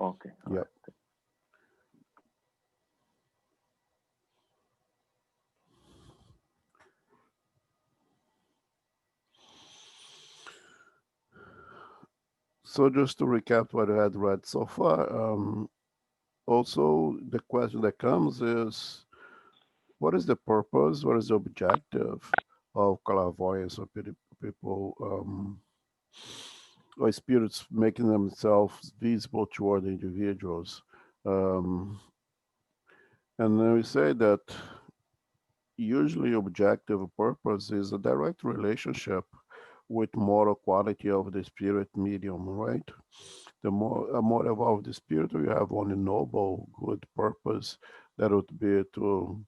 Okay. All Yep. right. So just to recap what I had read so far, also the question that comes is, what is the purpose? What is the objective of clairvoyance or people or spirits making themselves visible to other individuals? Um, and then we say that usually objective purpose is a direct relationship with moral quality of the spirit medium, right? The more evolved the spirit, you have only noble, good purpose. That would be to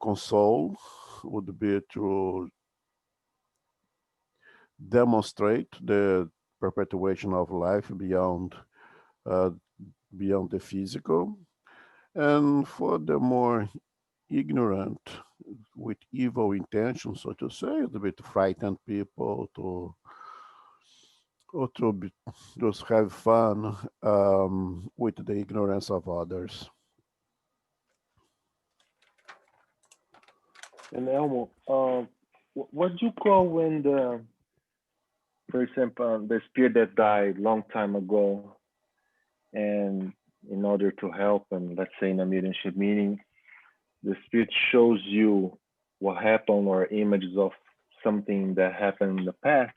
console, would be to demonstrate the perpetuation of life uh, beyond the physical. And for the more ignorant, with evil intentions, so to say, a bit to frighten people, to or to just have fun with the ignorance of others. And Elmo, what do you call when for example, the spirit that died long time ago, and in order to help, and let's say in a mediumship meeting, the spirit shows you what happened or images of something that happened in the past.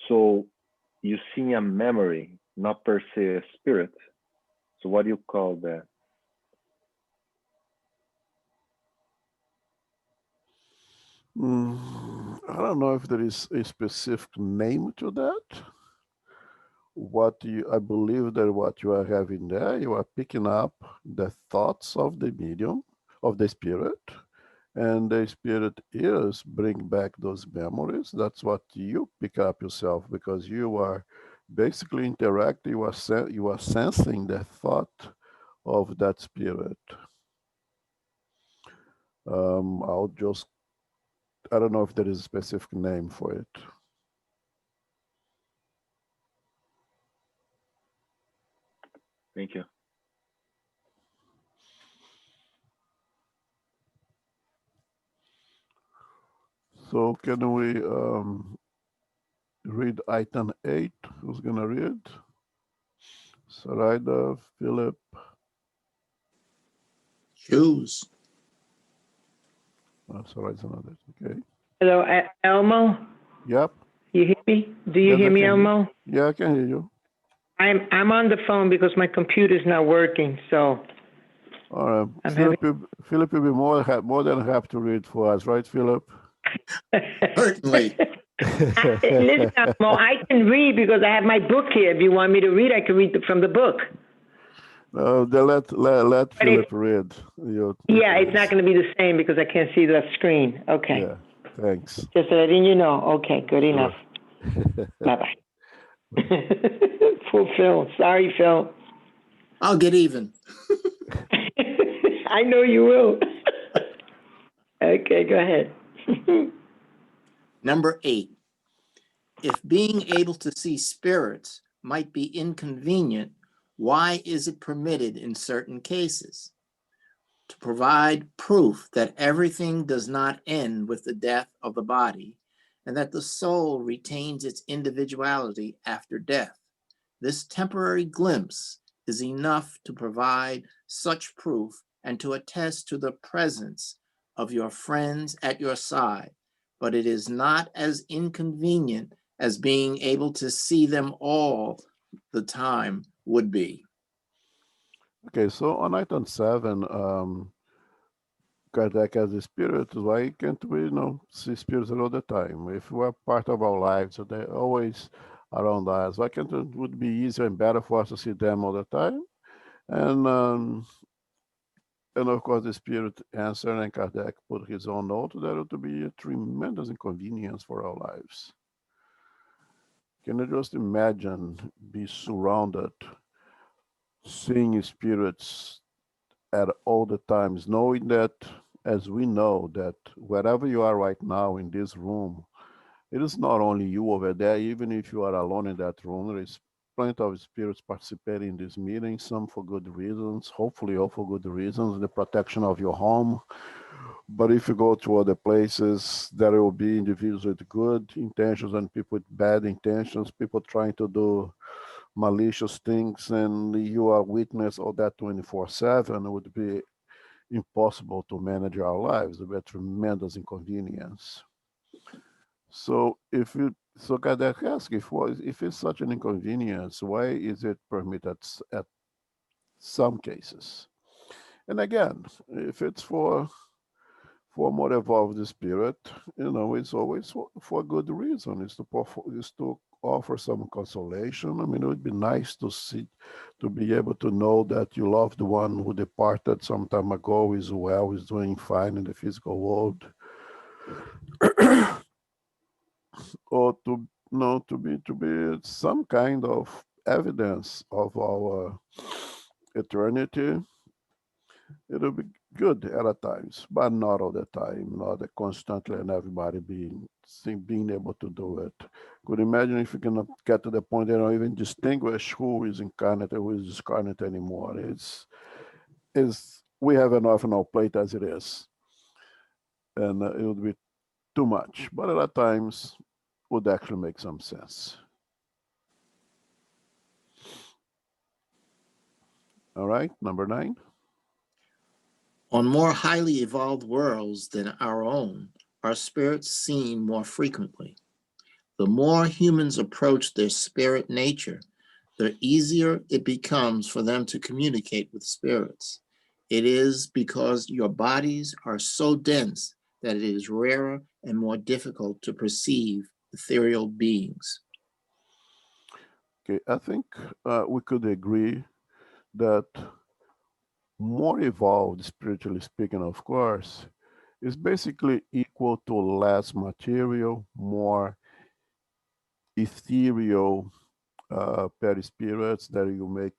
So you see a memory, not per se a spirit. So what do you call that? I don't know if there is a specific name to that. I believe that what you are having there, you are picking up the thoughts of the medium, of the spirit, and the spirit is bring back those memories. That's what you pick up yourself because you are basically interacting. You are sensing the thought of that spirit. I'll just I don't know if there is a specific name for it. Thank you. So can we read item 8? Who's gonna read? Sarayda, Philip. Choose. Sarayda's another. Okay. Hello, Elmo. Yep. You hear me? Do you Yes, hear I me, can hear. Elmo? Yeah, I can hear you. I'm on the phone because my computer's not working, so All right. I'm having. Philip will be more than happy to read for us, right, Philip? Certainly. Listen, Elmo, I can read because I have my book here. If you want me to read, I can read from the book. No, then let But it, Philip read. Your yeah, it's not please. going to be the same because I can't see the screen. Okay. Yeah. Thanks. Just letting you know. Okay, good enough. Sure. Bye bye. Poor Phil. Sorry, Phil. I'll get even. I know you will. Okay, go ahead. Number 8. If being able to see spirits might be inconvenient, why is it permitted in certain cases? To provide proof that everything does not end with the death of the body and that the soul retains its individuality after death. This temporary glimpse is enough to provide such proof and to attest to the presence of your friends at your side, but it is not as inconvenient as being able to see them all the time would be. Okay, so on item 7, Kardec as a spirit, why can't we, see spirits all the time? If we are part of our lives, so they're always around us, why can't it would be easier and better for us to see them all the time? And of course, the spirit answered, and Kardec put his own note that it would be a tremendous inconvenience for our lives. Can you just imagine be surrounded, seeing spirits at all the times, knowing that, as we know, that wherever you are right now in this room, it is not only you over there, even if you are alone in that room, there is plenty of spirits participating in this meeting, some for good reasons, hopefully all for good reasons, the protection of your home. But if you go to other places, there will be individuals with good intentions and people with bad intentions, people trying to do malicious things, and you are witness of that 24/7. It would be impossible to manage our lives. It would be a tremendous inconvenience. So if you so Kardec asks, if it's such an inconvenience, why is it permitted at some cases? And again, if it's for more evolved spirit, it's always for good reason. Is to offer some consolation. I mean, it would be nice to be able to know that your loved one who departed some time ago is well, is doing fine in the physical world, or to be some kind of evidence of our eternity. It'll be good at times, but not all the time, not constantly, and everybody being able to do it. Could imagine if you cannot get to the point they don't even distinguish who is incarnate and who is discarnate anymore. We have enough on our plate as it is, and it would be too much. But at times, would actually make some sense. All right, number 9. On more highly evolved worlds than our own, are spirits seen more frequently. The more humans approach their spirit nature, the easier it becomes for them to communicate with spirits. It is because your bodies are so dense that it is rarer and more difficult to perceive ethereal beings. Okay, I think we could agree that more evolved, spiritually speaking, of course, is basically equal to less material, more ethereal perispirits that you make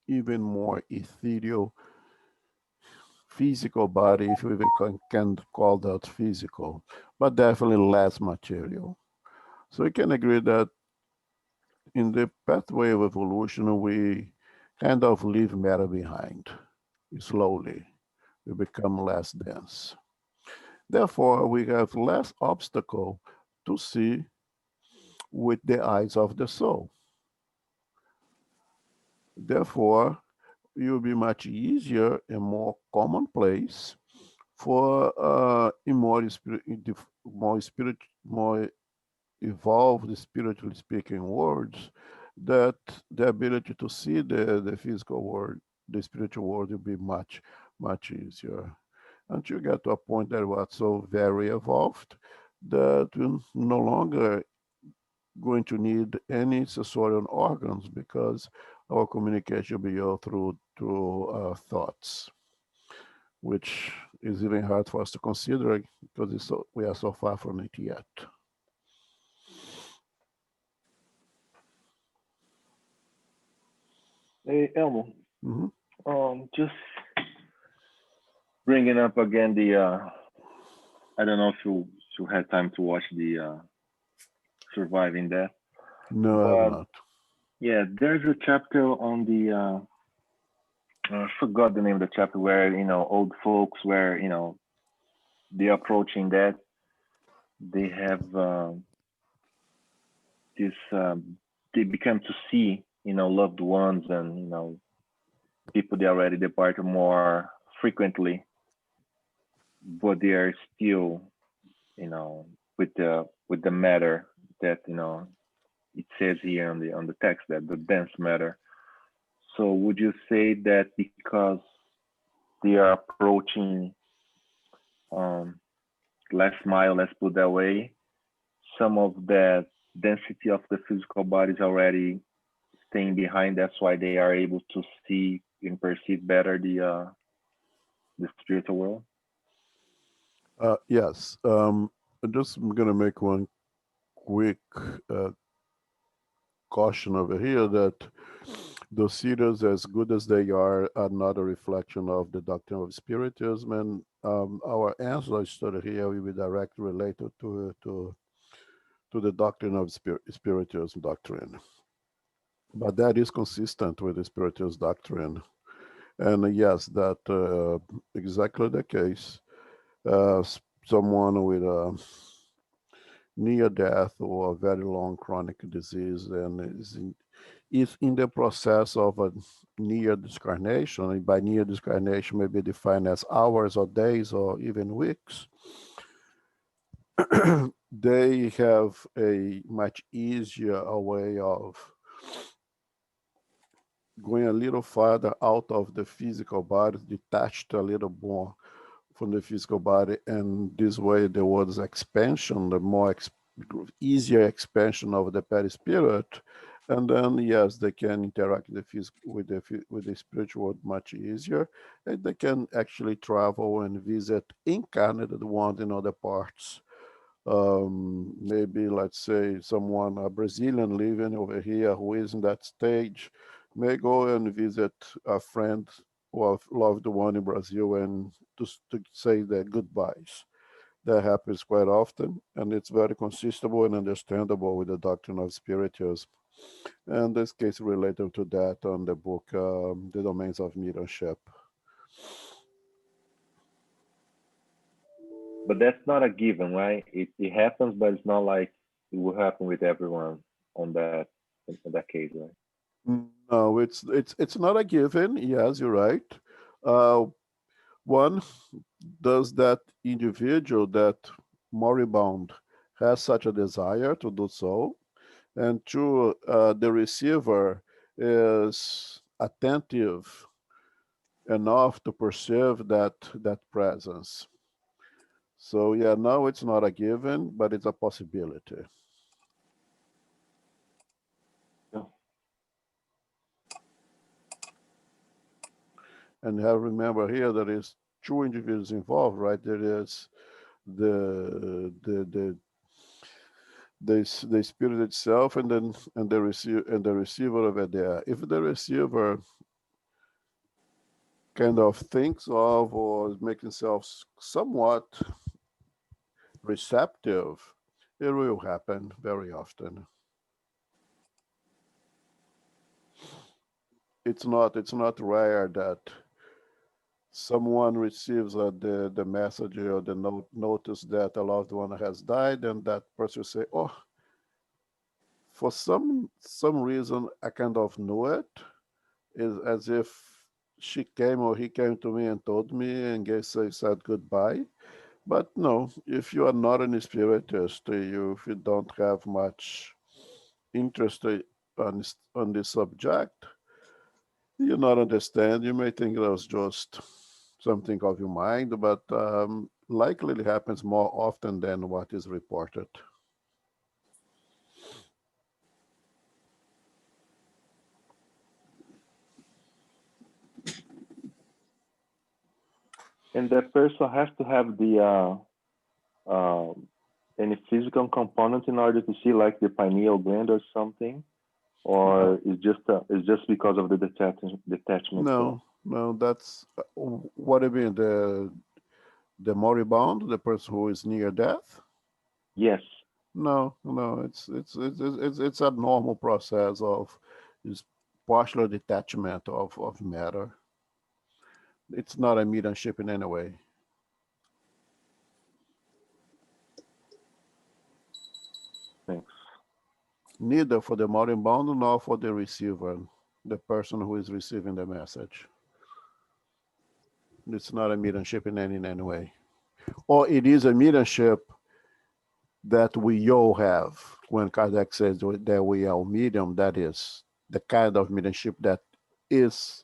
even more ethereal physical body, if you even can call that physical, but definitely less material. So we can agree that in the pathway of evolution, we kind of leave matter behind slowly. We become less dense. Therefore, we have less obstacle to see with the eyes of the soul. Therefore, it will be much easier and more commonplace for more evolved, spiritually speaking, worlds, that the ability to see the physical world, the spiritual world, will be much, much easier. Until you get to a point that was so very evolved that we're no longer going to need any sensorial organs, because our communication will be all through thoughts, which is even hard for us to consider because we are so far from it yet. Hey, Elmo. Mm-hmm. Just bringing up again I don't know if you had time to watch the Surviving Death. No, I have not. Yeah, there's a chapter on the I forgot the name of the chapter where old folks where they're approaching that they have this they become to see loved ones and people they already departed more frequently, but they are still with the matter that it says here on the text that the dense matter. So would you say that because they are approaching less mile, let's put that way, some of that density of the physical body is already staying behind. That's why they are able to see and perceive better the spiritual world. Yes. I'm just going to make one quick caution over here that those seers, as good as they are not a reflection of the doctrine of Spiritism. And our answer study here will be directly related to the doctrine of Spiritism doctrine. But that is consistent with the Spiritualist doctrine. And yes, that exactly the case. Someone with a near death or a very long chronic disease and is in the process of a near discarnation, and by near discarnation may be defined as hours or days or even weeks, they have a much easier way of going a little farther out of the physical body, detached a little more from the physical body, and this way the word's expansion, the more easier expansion of the perispirit, and then yes, they can interact with the spiritual world much easier, and they can actually travel and visit incarnated ones in other parts. Maybe let's say someone, a Brazilian living over here who is in that stage, may go and visit a friend or a loved one in Brazil and to say their goodbyes. That happens quite often, and it's very consistent and understandable with the doctrine of spiritualism. And this case related to that on the book, The Domains of Mediumship. But that's not a given, right? It happens, but it's not like it will happen with everyone on that in that case, right? No, it's not a given. Yes, you're right. Uh, One, does that individual, that moribund, has such a desire to do so? And two, the receiver is attentive enough to perceive that presence. So yeah, no, it's not a given, but it's a possibility. Yeah. And you have to remember here there is two individuals involved, right? There is the the the the spirit itself, and then and the receiver over there. If the receiver kind of thinks of or make himself somewhat receptive, it will happen very often. It's not rare that someone receives the message or the notice that a loved one has died, and that person say, "Oh, for some reason I kind of knew it." Is as if she came or he came to me and told me and said goodbye. But no, if you are not an spiritist, if you don't have much interest on this subject, you not understand. You may think that was just something of your mind, but likely it happens more often than what is reported. And that person has to have the any physical component in order to see, like the pineal gland or something, or it's just because of the detachment. No, no, that's what I mean. The moribund, the person who is near death. Yes. No, no, it's a normal process of is partial detachment of matter. It's not a mediumship in any way. Thanks. Neither for the moribund nor for the receiver, the person who is receiving the message. It's not a mediumship in any way. Or it is a mediumship that we all have. When Kardec says that we are medium, that is the kind of mediumship that is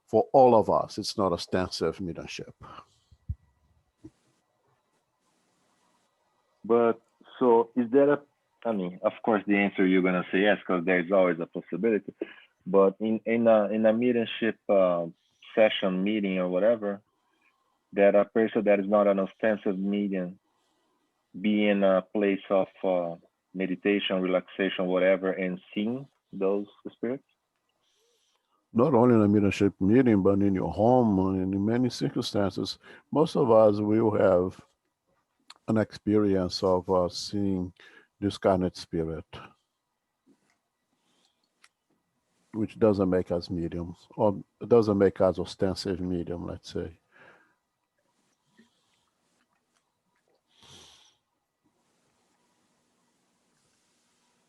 for all of us. It's not ostensive mediumship. But so is there a, I mean, of course the answer you're gonna say yes, because there's always a possibility. But in a mediumship session meeting or whatever, that a person that is not an ostensive medium be in a place of meditation, relaxation, whatever, and seeing those spirits? Not only in a mediumship meeting, but in your home and in many circumstances. Most of us will have an experience of seeing this kind of spirit. which doesn't make us mediums, or doesn't make us ostensive medium, let's say.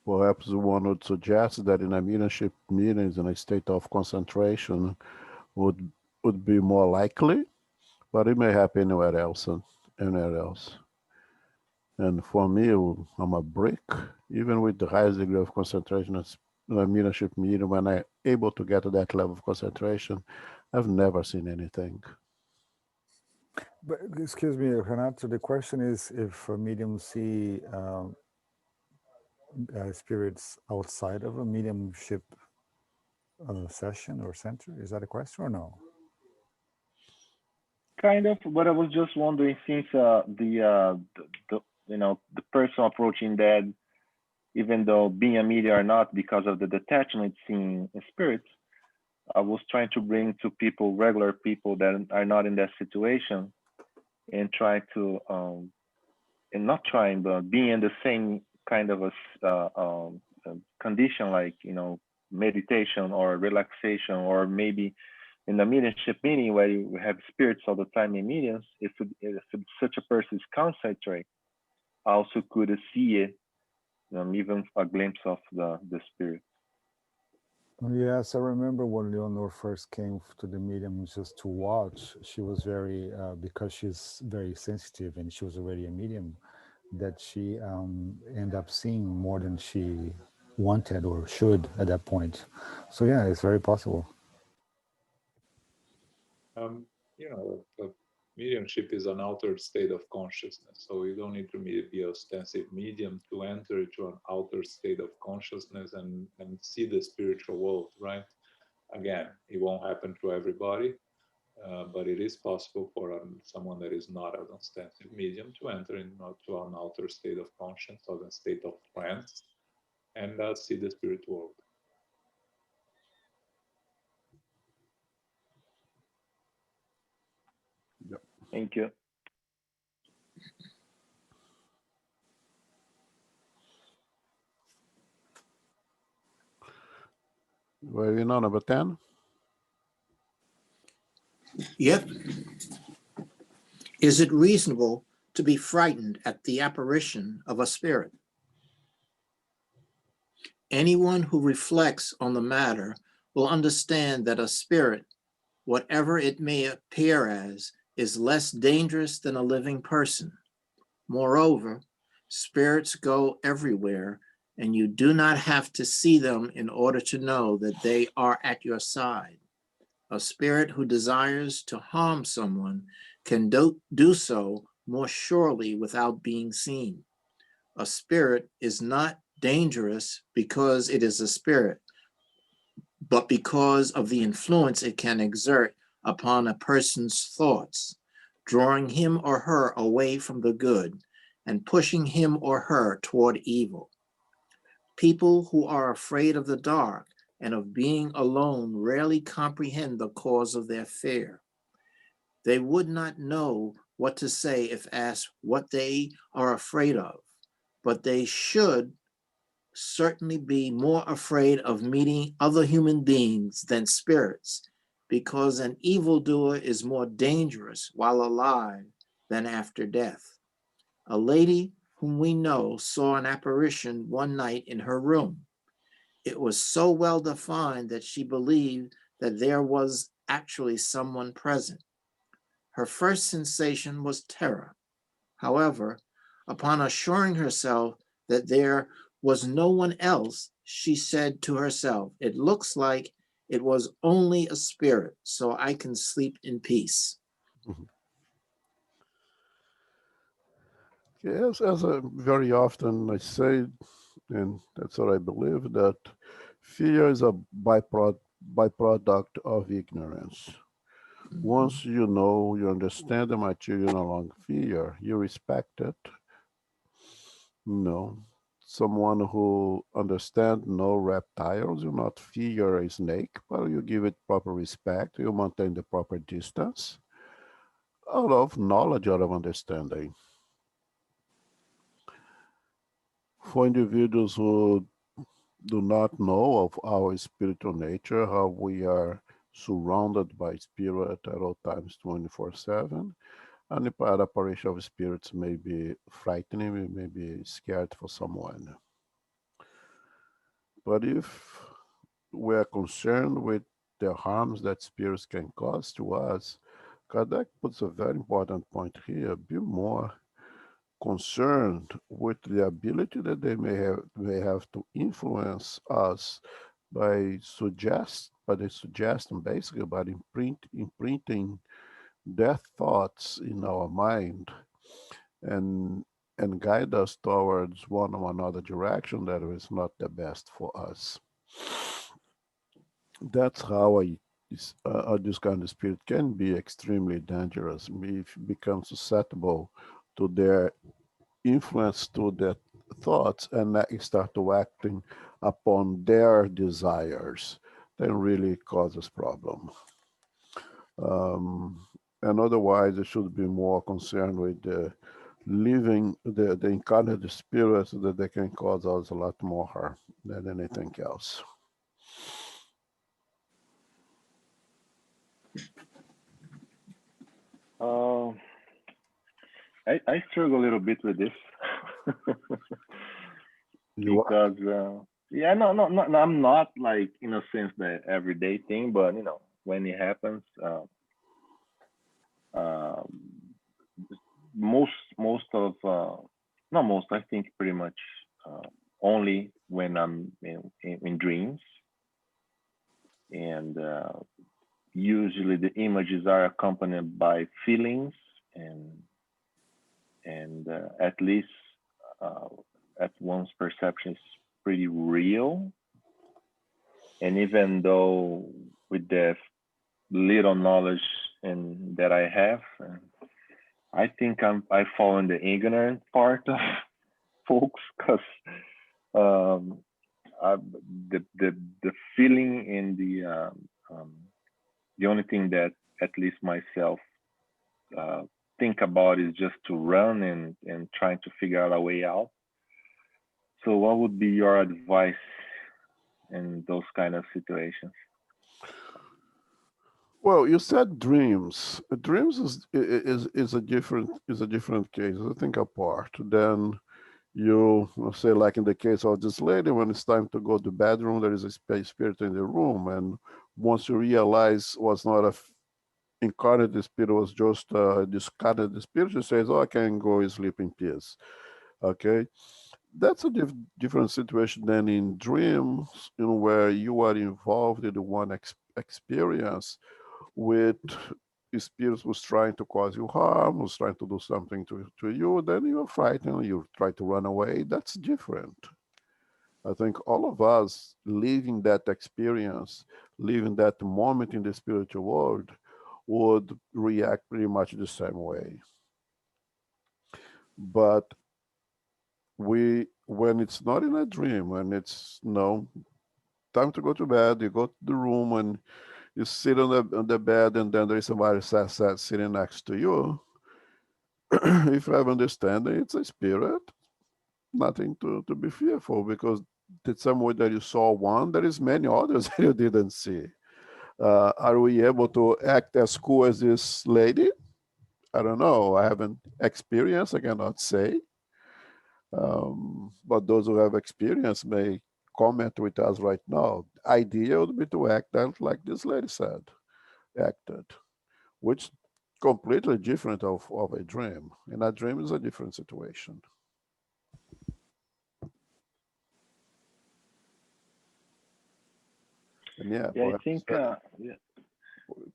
Perhaps one would suggest that in a mediumship meetings in a state of concentration would be more likely, but it may happen anywhere else. And for me, I'm a brick, even with the highest degree of concentration in a mediumship meeting, when I'm able to get to that level of concentration, I've never seen anything. But excuse me, Renato, the question is if a medium see spirits outside of a mediumship session or center. Is that a question or no? Kind of, but I was just wondering, since the the person approaching that, even though being a media or not, because of the detachment seeing spirits, I was trying to bring to people, regular people that are not in that situation, and try to and not trying, but being in the same kind of a condition, like meditation or relaxation, or maybe in the mediumship meeting where you have spirits all the time in mediums. If such a person is concentrate, also could see it, even a glimpse of the spirit. Yes, I remember when Leonor first came to the medium just to watch. She was very, because she's very sensitive and she was already a medium, that she ended up seeing more than she wanted or should at that point. So yeah, it's very possible. The mediumship is an outer state of consciousness, so you don't need to be a ostensive medium to enter into an outer state of consciousness and see the spiritual world, right? Again, it won't happen to everybody, but it is possible for someone that is not an ostensive medium to enter into an outer state of consciousness or a state of trance and see the spiritual world. Thank you. Were you on number 10? Yep. Is it reasonable to be frightened at the apparition of a spirit? Anyone who reflects on the matter will understand that a spirit, whatever it may appear as, is less dangerous than a living person. Moreover, spirits go everywhere, and you do not have to see them in order to know that they are at your side. A spirit who desires to harm someone can do so more surely without being seen. A spirit is not dangerous because it is a spirit, but because of the influence it can exert upon a person's thoughts, drawing him or her away from the good and pushing him or her toward evil. People who are afraid of the dark and of being alone rarely comprehend the cause of their fear. They would not know what to say if asked what they are afraid of, but they should certainly be more afraid of meeting other human beings than spirits, because an evildoer is more dangerous while alive than after death. A lady whom we know saw an apparition one night in her room. It was so well defined that she believed that there was actually someone present. Her first sensation was terror. However, upon assuring herself that there was no one else, she said to herself, "It looks like it was only a spirit, so I can sleep in peace." Mm-hmm. Yes, as very often I say, and that's what I believe, that fear is a byproduct of ignorance. Once you know, you understand the material along fear, you respect it. Someone who understands no reptiles will not fear a snake, but you give it proper respect, you maintain the proper distance out of knowledge, out of understanding. For individuals who do not know of our spiritual nature, how we are surrounded by spirit at all times 24/7. And the apparition of spirits may be frightening, we may be scared for someone. But if we're concerned with the harms that spirits can cause to us, Kardec puts a very important point here. Be more concerned with the ability that they may have to influence us by the suggestion, basically by imprinting their thoughts in our mind and guide us towards one or another direction that is not the best for us. That's how this kind of spirit can be extremely dangerous if you become susceptible to their influence, to their thoughts, and that you start to acting upon their desires, then really causes problem. And otherwise, they should be more concerned with living the incarnate spirits, that they can cause us a lot more harm than anything else. I struggle a little bit with this You because yeah, no, I'm not like in a sense the everyday thing, but when it happens, uh, most of not most, I think pretty much only when I'm in dreams, and usually the images are accompanied by feelings, and at least uh, at one's perception is pretty real. And even though with the little knowledge and that I have, I think I fall in the ignorant part of folks, because um, the feeling and the only thing that at least myself uh, think about is just to run and trying to figure out a way out. So, what would be your advice in those kind of situations? Well, you said dreams. Dreams is a different case. I think apart. Then you say, like in the case of this lady, when it's time to go to the bedroom, there is a spirit in the room, and once you realize was not a incarnate spirit, was just a discarnate spirit, she says, "Oh, I can go and sleep in peace." Okay, that's a different situation than in dreams, where you are involved in the one experience with spirits was trying to cause you harm, was trying to do something to you, then you're frightened, you try to run away. That's different. I think all of us living that experience, living that moment in the spiritual world, would react pretty much the same way. But when it's not in a dream, when it's time to go to bed, you go to the room and you sit on the bed, and then there is somebody sitting next to you. If you have understanding, it's a spirit, nothing to be fearful, because the same way that you saw one, there is many others that you didn't see. Are we able to act as cool as this lady? I don't know. I haven't experienced, I cannot say. But those who have experience may comment with us right now. Idea would be to act out like this lady said, acted, which completely different of a dream. And a dream is a different situation. And yeah, Yeah, I perhaps think yeah,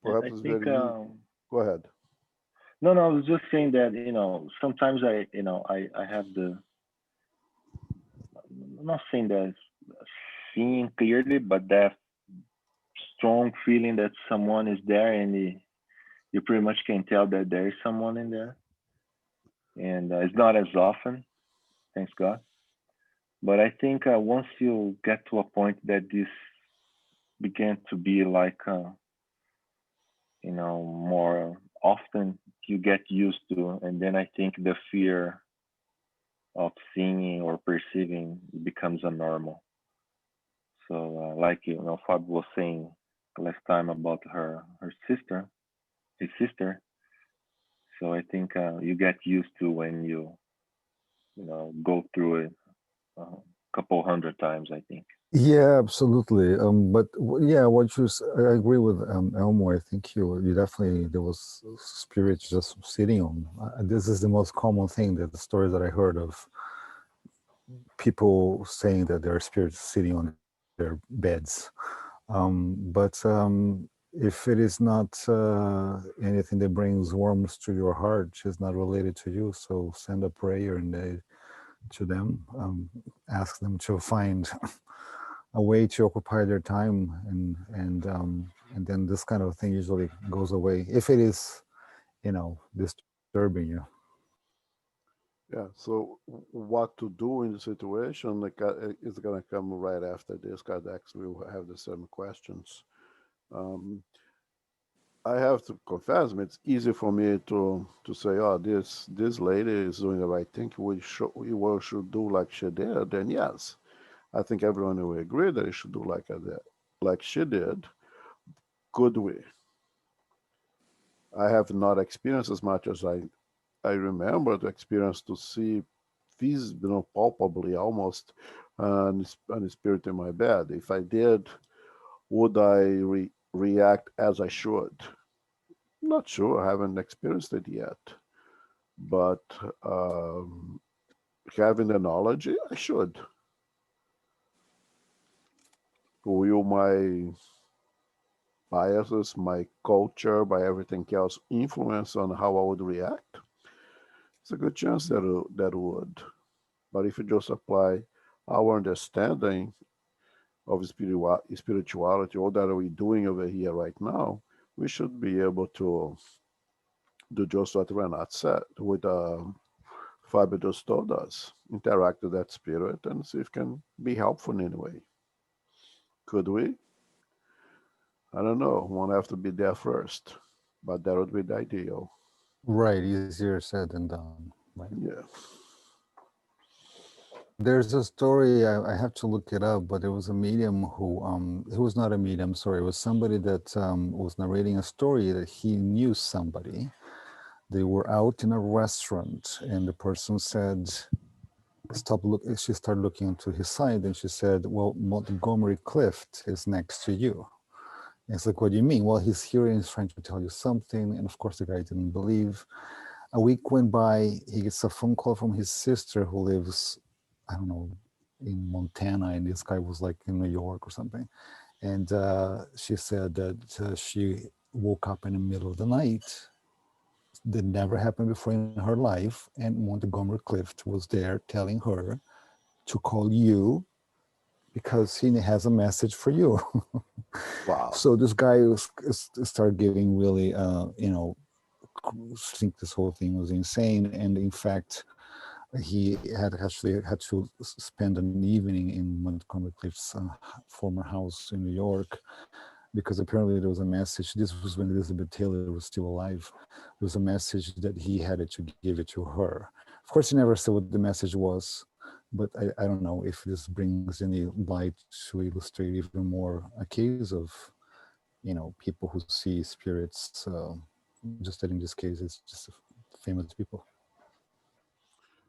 perhaps I it's think very go ahead. no, I was just saying that sometimes I have the, I'm not saying that seeing clearly, but that strong feeling that someone is there, and you pretty much can tell that there is someone in there, and it's not as often, thanks God. But I think once you get to a point that this began to be like more often, you get used to, and then I think the fear of seeing or perceiving becomes a normal. So, like Fab was saying last time about his sister. So I think you get used to when go through it a couple hundred times, I think. Yeah, absolutely. But yeah, I agree with Elmo. I think you definitely, there was spirits just sitting on. This is the most common thing, that the stories that I heard of people saying that there are spirits sitting on their beds. But if it is not anything that brings warmth to your heart, it's not related to you. So send a prayer to them, ask them to find a way to occupy their time, and then this kind of thing usually goes away if it is, disturbing you. Yeah. So what to do in the situation is going to come right after this. Kadex will have the same questions. I have to confess, it's easy for me to say, oh, this lady is doing the right thing. We should do like she did. And yes, I think everyone will agree that we should do like she did. Could we? I have not experienced as much as I remember the experience to see palpably almost an spirit in my bed. If I did, would I react as I should? Not sure. I haven't experienced it yet. But having the knowledge, I should. Will my biases, my culture, by everything else, influence on how I would react? It's a good chance that would. But if you just apply our understanding of spirituality, all that we're doing over here right now, we should be able to do just what Renat said with Fabio just told us. Interact with that spirit and see if it can be helpful in any way. Could we? I don't know. One have to be there first, but that would be the ideal. Right, easier said than done. Right. Yeah. There's a story, I have to look it up, but there was a medium who was not a medium, sorry, it was somebody that was narrating a story that he knew somebody. They were out in a restaurant and the person said, she started looking into his side and she said, well, Montgomery Clift is next to you. And it's like, what do you mean? Well, he's here and he's trying to tell you something. And of course the guy didn't believe. A week went by, he gets a phone call from his sister who lives, I don't know, in Montana, and this guy was like in New York or something. And she said that she woke up in the middle of the night. That never happened before in her life. And Montgomery Clift was there telling her to call you because he has a message for you. Wow. So this guy started getting really, think this whole thing was insane. And in fact, he had to spend an evening in Montgomery Clift's former house in New York, because apparently there was a message. This was when Elizabeth Taylor was still alive. There was a message that he had to give it to her. Of course, he never said what the message was, but I don't know if this brings any light to illustrate even more a case of, people who see spirits, just that in this case, it's just famous people.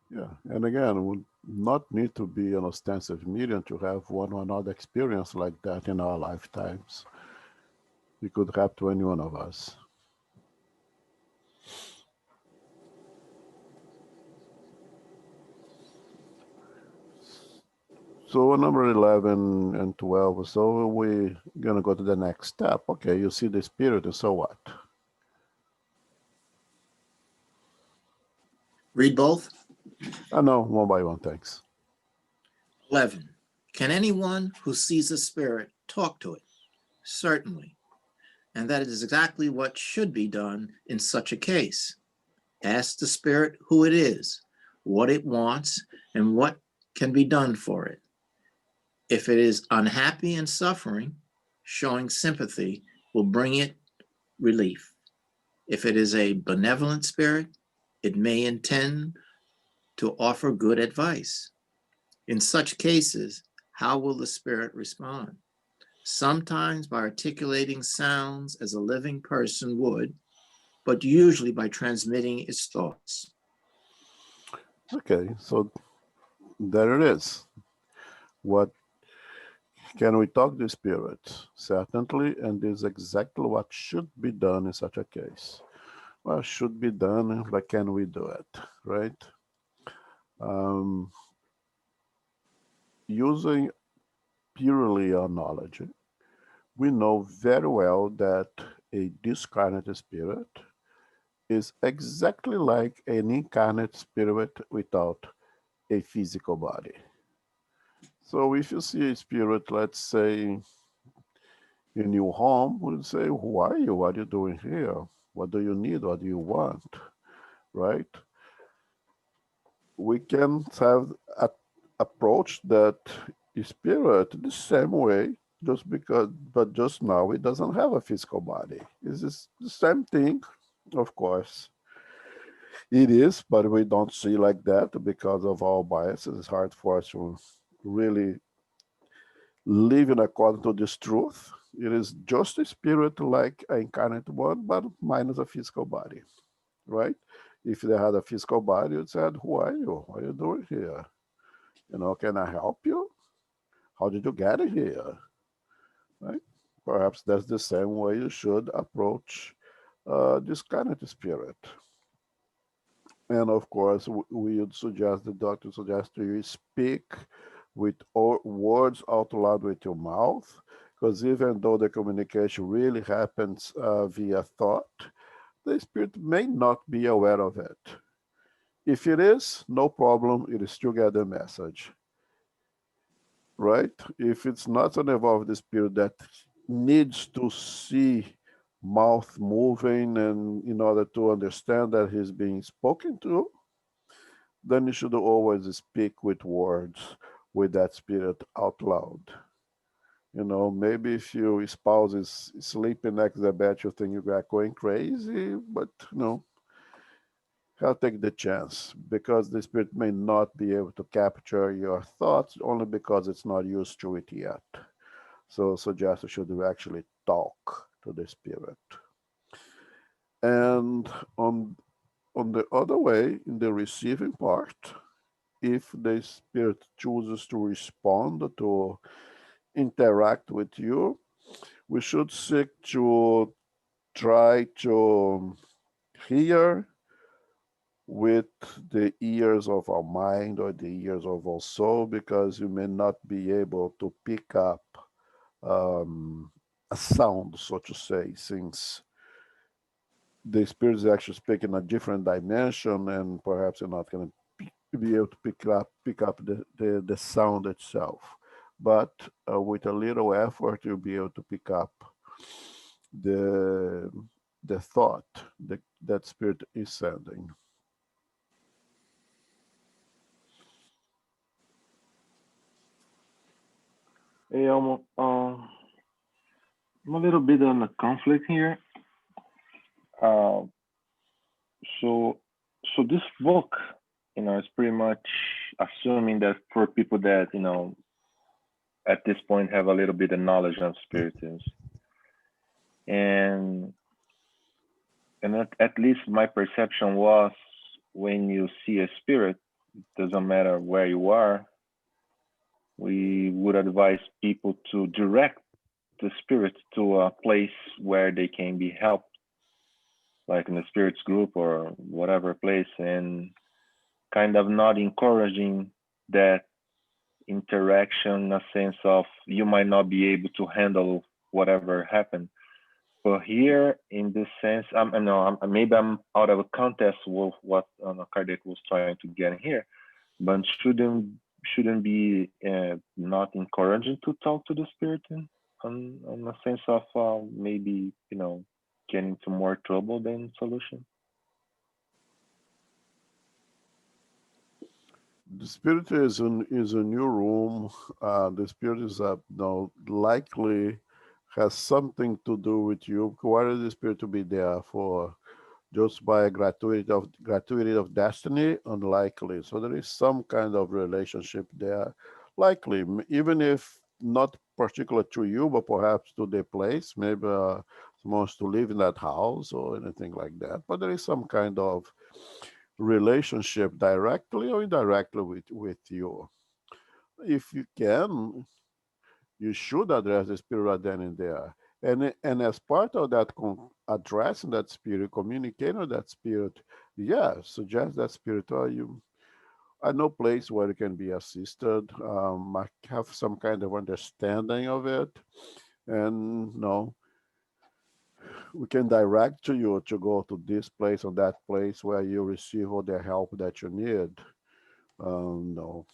Yeah, and again, would not need to be an ostensive medium to have one or another experience like that in our lifetimes. It could happen to any one of us. So number 11 and 12, so we're going to go to the next step. Okay, you see the spirit, and so what? Read both. No, one by one, thanks. 11. Can anyone who sees a spirit talk to it? Certainly. And that is exactly what should be done in such a case. Ask the spirit who it is, what it wants, and what can be done for it. If it is unhappy and suffering, showing sympathy will bring it relief. If it is a benevolent spirit, it may intend to offer good advice. In such cases, how will the spirit respond? Sometimes by articulating sounds as a living person would, but usually by transmitting its thoughts. Okay, so there it is. What can we talk to spirit? Certainly, and this is exactly what should be done in such a case. Well, should be done, but can we do it, right? Using purely our knowledge, we know very well that a discarnate spirit is exactly like an incarnate spirit without a physical body. So if you see a spirit, let's say, in your home, we'll say, who are you? What are you doing here? What do you need? What do you want? Right? We can have a approach that spirit the same way, but just now it doesn't have a physical body. It's the same thing, of course. It is, but we don't see like that because of our biases. It's hard for us to really live in accordance to this truth. It is just a spirit like an incarnate one, but minus a physical body, right? If they had a physical body, you'd said, who are you? What are you doing here? Can I help you? How did you get here? Right? Perhaps that's the same way you should approach this kind of spirit. And of course, we would suggest, the doctor suggests to you speak with words out loud with your mouth, because even though the communication really happens via thought, the spirit may not be aware of it. If it is, no problem, it is still get the message. Right? If it's not an evolved spirit that needs to see mouth moving and in order to understand that he's being spoken to, then you should always speak with words with that spirit out loud. Maybe if your spouse is sleeping next to the bed, you think you're going crazy, but I'll take the chance, because the spirit may not be able to capture your thoughts only because it's not used to it yet. So suggest you should actually talk to the spirit. And on the other way, in the receiving part, if the spirit chooses to respond, to interact with you, we should seek to try to hear with the ears of our mind or the ears of our soul, because you may not be able to pick up a sound, so to say, since the spirit is actually speaking a different dimension, and perhaps you're not going to be able to pick up the sound itself. But with a little effort, you'll be able to pick up the thought that spirit is sending. Hey, I'm a little bit on a conflict here. Uh, so, so this book, is pretty much assuming that for people that at this point have a little bit of knowledge of spiritism, and at least my perception was, when you see a spirit, it doesn't matter where you are, we would advise people to direct the spirit to a place where they can be helped, like in the spirits group or whatever place, and kind of not encouraging that interaction in a sense of you might not be able to handle whatever happened. But here, in this sense, maybe I'm out of context with what Kardec was trying to get in here, but shouldn't be not encouraging to talk to the spirit in a sense of maybe getting into more trouble than solution. The spirit is in your room. The spirit is likely has something to do with you. Why is the spirit to be there for? Just by a gratuity of destiny? Unlikely. So there is some kind of relationship there likely, even if not particular to you, but perhaps to the place, maybe someone wants to live in that house or anything like that. But there is some kind of relationship directly or indirectly with you. If you can, you should address the spirit right then and there. And as part of that addressing that spirit, communicating with that spirit, yeah, suggest that spirit, you I know place where it can be assisted. I have some kind of understanding of it, and no, we can direct to you to go to this place or that place where you receive all the help that you need. No,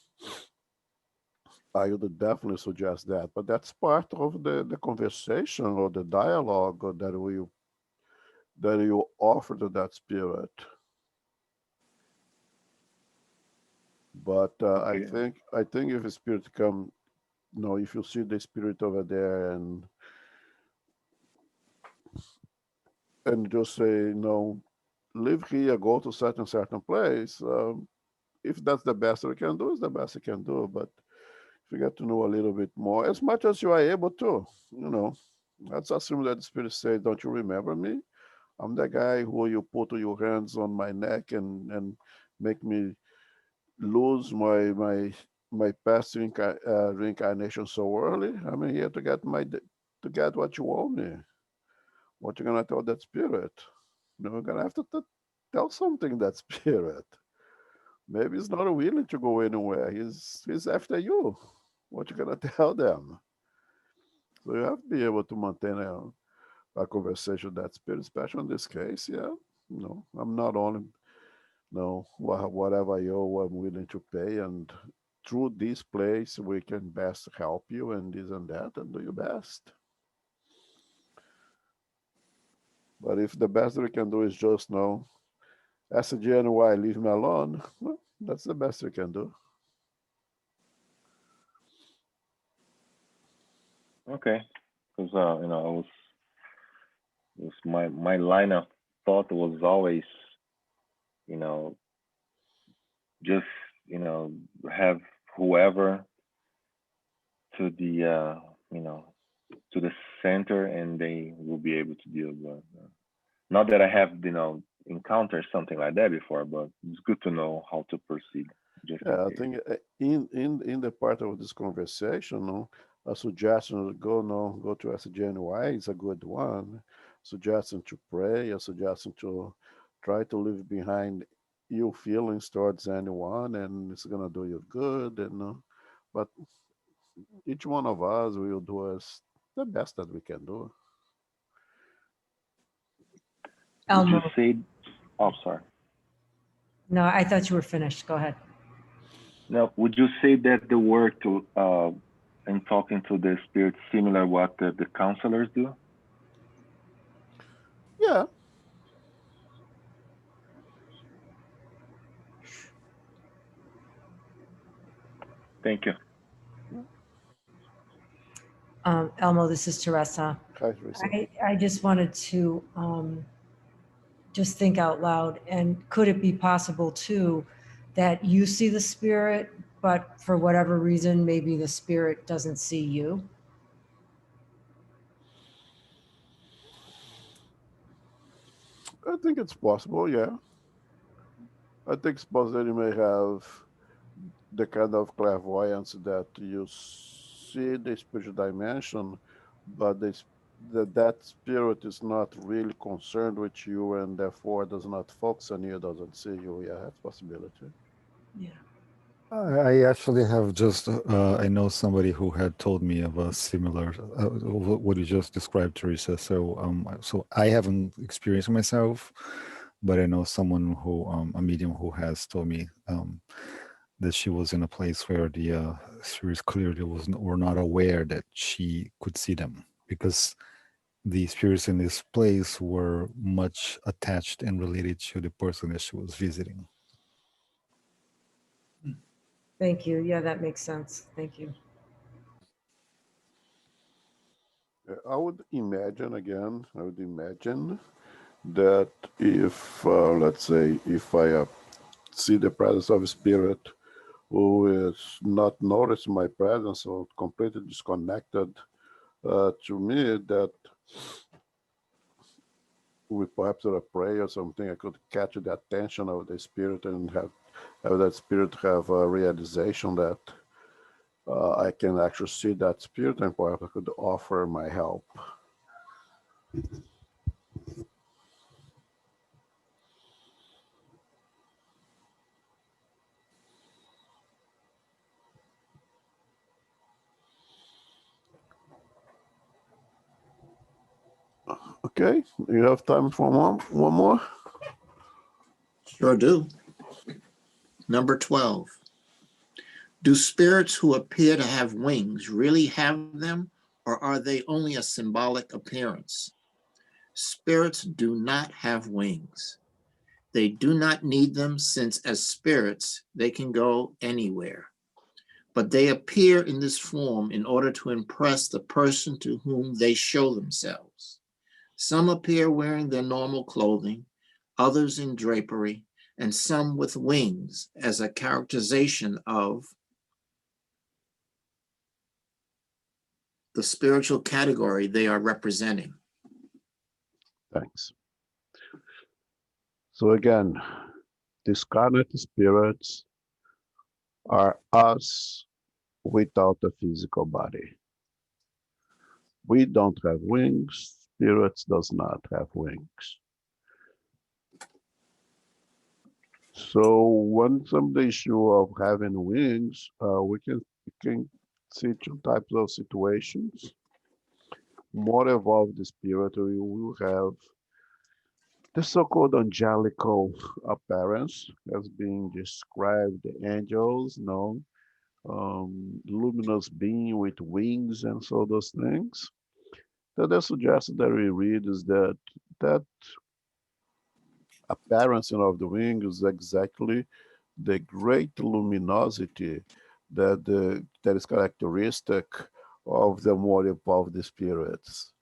I would definitely suggest that, but that's part of the conversation or the dialogue that you offer to that spirit. But Okay. I think if a spirit come, if you see the spirit over there and just say, live here, go to certain place. If that's the best we can do, it's the best you can do. But if you get to know a little bit more, as much as you are able to, let's assume that the spirit says, "Don't you remember me? I'm the guy who you put your hands on my neck and make me lose my past reincarnation so early. I'm here to get to get what you owe me. What you gonna tell that spirit? We're gonna have to tell something that spirit. Maybe he's not willing to go anywhere. He's after you. What you gonna tell them? So you have to be able to maintain a conversation with that spirit, especially in this case. Yeah, I'm not only whatever you owe, I'm willing to pay, and through this place we can best help you and this and that, and do your best. But if the best we can do is just SGNY, leave me alone, well, that's the best we can do. Okay. Because my line of thought was always, you know, just have whoever to the to the center, and they will be able to deal with. Not that I have encountered something like that before, but it's good to know how to proceed. Just in Yeah, I case. think in the part of this conversation, a suggestion to go to SGNY is a good one. Suggestion to pray, a suggestion to try to leave behind your feelings towards anyone, and it's gonna do you good. And but each one of us will do us the best that we can do. Would you Elmo. say? Oh, sorry. No, I thought you were finished. Go ahead. Now, would you say that the work to in talking to the spirits similar what the counselors do? Yeah, Thank you. Elmo, this is Teresa. hi, Teresa. I just wanted to just think out loud. And could it be possible too that you see the spirit, but for whatever reason, maybe the spirit doesn't see you? I think it's possible. Yeah, I think it's possible that you may have the kind of clairvoyance that you see the spiritual dimension, but that spirit is not really concerned with you and therefore does not focus on you, doesn't see you. Yeah, that's a possibility. Yeah. I actually have just, I know somebody who had told me of a similar, what you just described, Teresa. So I haven't experienced it myself, but I know someone who, a medium who has told me that she was in a place where the spirits clearly were not aware that she could see them, because the spirits in this place were much attached and related to the person that she was visiting. Thank you. Yeah, that makes sense. Thank you. I would imagine that if, let's say, if I see the presence of a spirit who is not noticing my presence or completely disconnected to me, that with perhaps a prayer or something, I could catch the attention of the spirit and have that spirit have a realization that I can actually see that spirit, and perhaps I could offer my help. Okay, you have time for one more? Sure do. Number 12. Do spirits who appear to have wings really have them, or are they only a symbolic appearance? Spirits do not have wings. They do not need them, since as spirits, they can go anywhere. But they appear in this form in order to impress the person to whom they show themselves. Some appear wearing their normal clothing, others in drapery, and some with wings as a characterization of the spiritual category they are representing. Thanks. So again, discarnate spirits are us without a physical body. We don't have wings. Spirits does not have wings. So when some the issue of having wings, we can see two types of situations. More evolved spirit, we will have the so-called angelical appearance as being described, the angels, luminous being with wings and so those things. The suggestion that we read is that appearance of the wing is exactly the great luminosity that is characteristic of the more evolved spirits.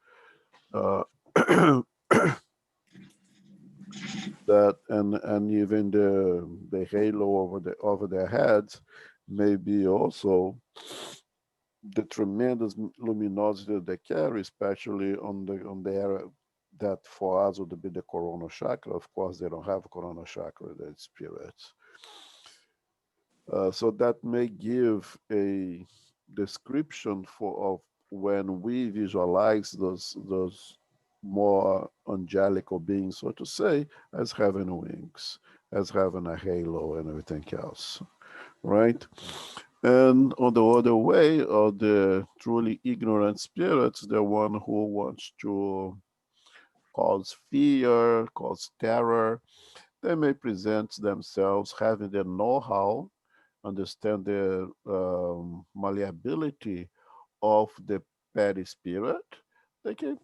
That and even the halo over their heads may be also the tremendous luminosity that they carry, especially on the area that for us would be the coronal chakra. Of course, they don't have a coronal chakra, they're spirits. So that may give a description of when we visualize those more angelical beings, so to say, as having wings, as having a halo and everything else, right? And on the other way, are the truly ignorant spirits, the one who wants to cause fear, cause terror. They may present themselves having the know-how, understand the malleability of the petty spirit. They can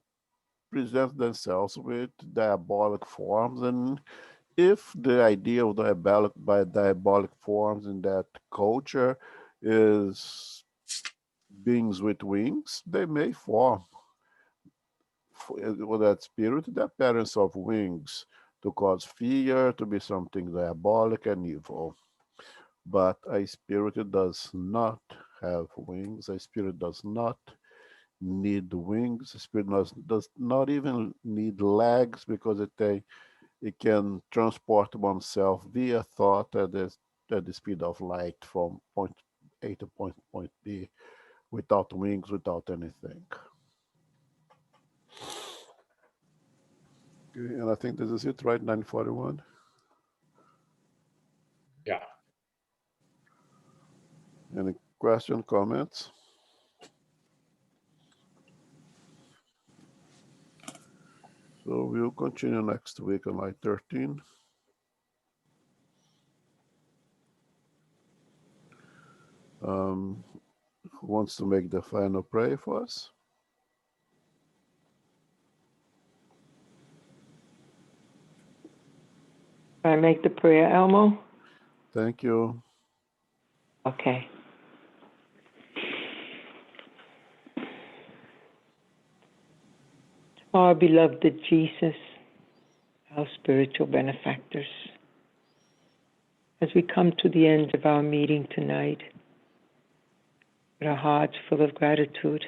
present themselves with diabolic forms, and if the idea of diabolic forms in that culture is beings with wings, they may form with that spirit the appearance of wings to cause fear, to be something diabolic and evil. But a spirit does not have wings. A spirit does not need wings. A spirit does not even need legs, because it can transport oneself via thought at the speed of light from point A to point B without wings, without anything. Okay, and I think this is it, right? 941. Yeah. Any question, comments? So we'll continue next week on line 13. Who wants to make the final prayer for us? Can I make the prayer, Elmo? Thank you. Okay. Our beloved Jesus, our spiritual benefactors, As we come to the end of our meeting tonight, with our hearts full of gratitude,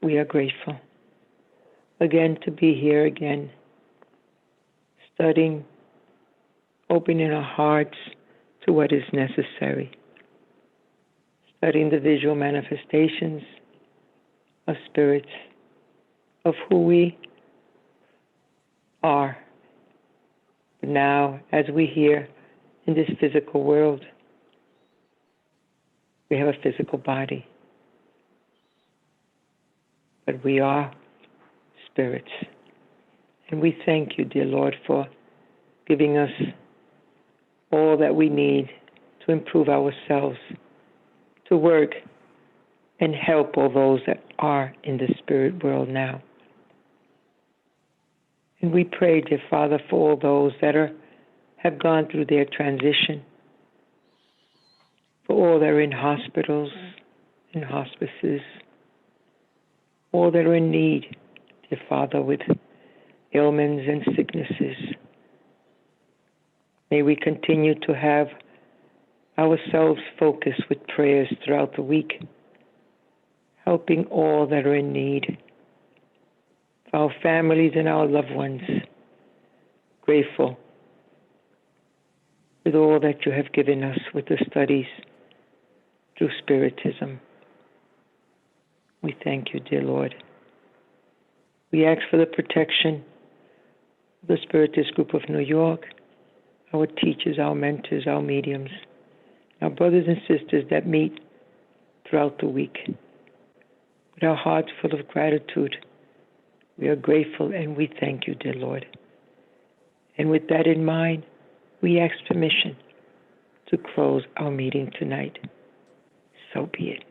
we are grateful again to be here again, studying, opening our hearts to what is necessary, studying the visual manifestations of spirits, of who we are. Now, as we hear in this physical world, we have a physical body, but we are spirits. And we thank you, dear Lord, for giving us all that we need to improve ourselves, to work and help all those that are in the spirit world now. And we pray, dear Father, for all those that have gone through their transition, for all that are in hospitals and hospices, all that are in need, dear Father, with ailments and sicknesses. May we continue to have ourselves focused with prayers throughout the week, helping all that are in need, for our families and our loved ones, grateful with all that you have given us with the studies through Spiritism. We thank you, dear Lord. We ask for the protection of the Spiritist Group of New York, our teachers, our mentors, our mediums, our brothers and sisters that meet throughout the week. With our hearts full of gratitude, we are grateful and we thank you, dear Lord. And with that in mind, we ask permission to close our meeting tonight. So be it.